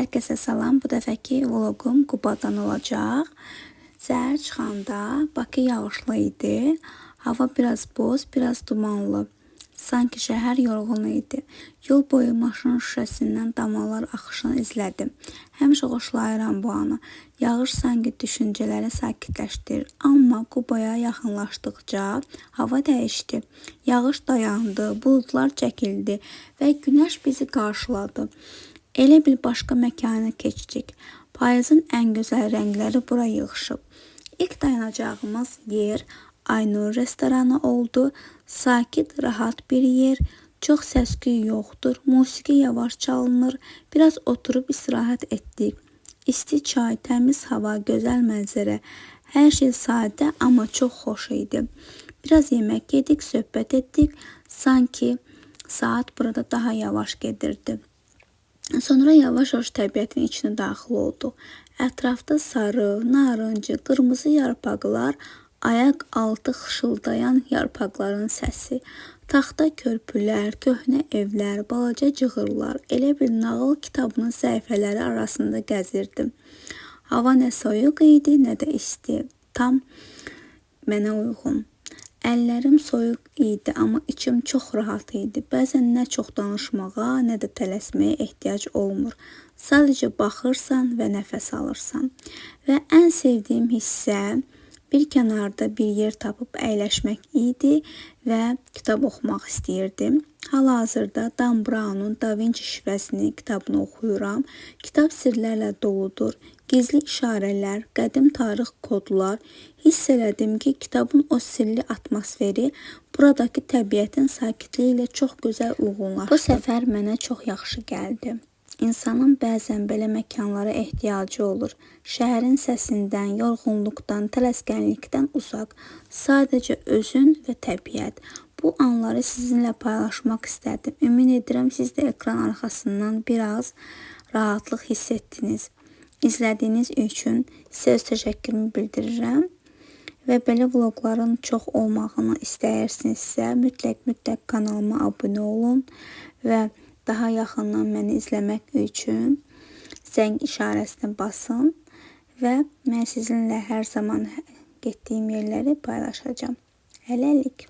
Hər kəsə salam. Bu dəfəki vloqum Qubadan olacaq. Səhər çıxanda Bakı yağışlı idi. Hava biraz boz, biraz dumanlı. Sanki şəhər yorğun idi. Yol boyu maşın şüşəsindən damlalar axışını izlədim. Həmişə xoşlayıram bu anı. Yağış sanki düşüncələri sakitləşdirir. Amma Qubaya yaxınlaşdıqca hava dəyişdi. Yağış dayandı, buludlar çəkildi və günəş bizi qarşıladı. Elə bil başqa məkana keçdik. Payızın ən gözəl rəngləri bura yığışıb. İlk dayanacağımız yer Aynur restoranı oldu. Sakit, rahat bir yer. Çox səs-küy yoxdur. Musiqi yavaş çalınır. Biraz oturub istirahət etdik. İsti çay, təmiz hava, gözəl mənzərə. Hər şey sadə, amma çox xoş idi. Biraz yemək yedik, söhbət etdik. Sanki saat burada daha yavaş gedirdi. Sonra yavaş-yavaş təbiətin içinə daxil olduq. Ətrafda sarı, narıncı, qırmızı yarpaqlar, ayaq altı xışıldayan yarpaqların səsi, taxta körpülər, köhnə evlər, balaca cığırlar, elə bir nağıl kitabının səhifələri arasında gəzirdim. Hava nə soyuq idi, nə də isti. Tam mənə uyğun. Əllərim soyuq idi, amma içim çox rahat idi. Bəzən nə çox danışmağa, nə də tələsməyə ehtiyac olmur. Sadəcə baxırsan və nəfəs alırsan. Və ən sevdiyim hissə bir kənarda bir yer tapıb əyləşmək idi və kitab oxumaq istəyirdim. Hal-hazırda Dan Brown'un Da Vinci şifrəsini kitabını oxuyuram. Kitab sirlərlə doludur. Gizli işarələr, qədim tarix kodlar. Hiss elədim ki, kitabın o sirli atmosferi buradakı təbiətin sakitliyi ilə çox gözəl uyğunlaşdı. Bu səfər mənə çox yaxşı gəldi. İnsanın bəzən belə məkanlara ehtiyacı olur. Şəhərin səsindən, yorğunluqdan, tələskənlikdən uzaq. Sadəcə özün və təbiət. Bu anları sizinlə paylaşmaq istədim. Ümid edirəm siz də ekran arxasından biraz rahatlıq hiss etdiniz. İzlədiyiniz üçün sizə öz təşəkkürümü bildirirəm. Və belə vloqların çox olmağını istəyirsinizsə, mütləq kanalıma abunə olun və daha yaxından məni izləmək üçün zəng işarəsini basın və mən sizinlə hər zaman getdiyim yerləri paylaşacağım. Hələlik.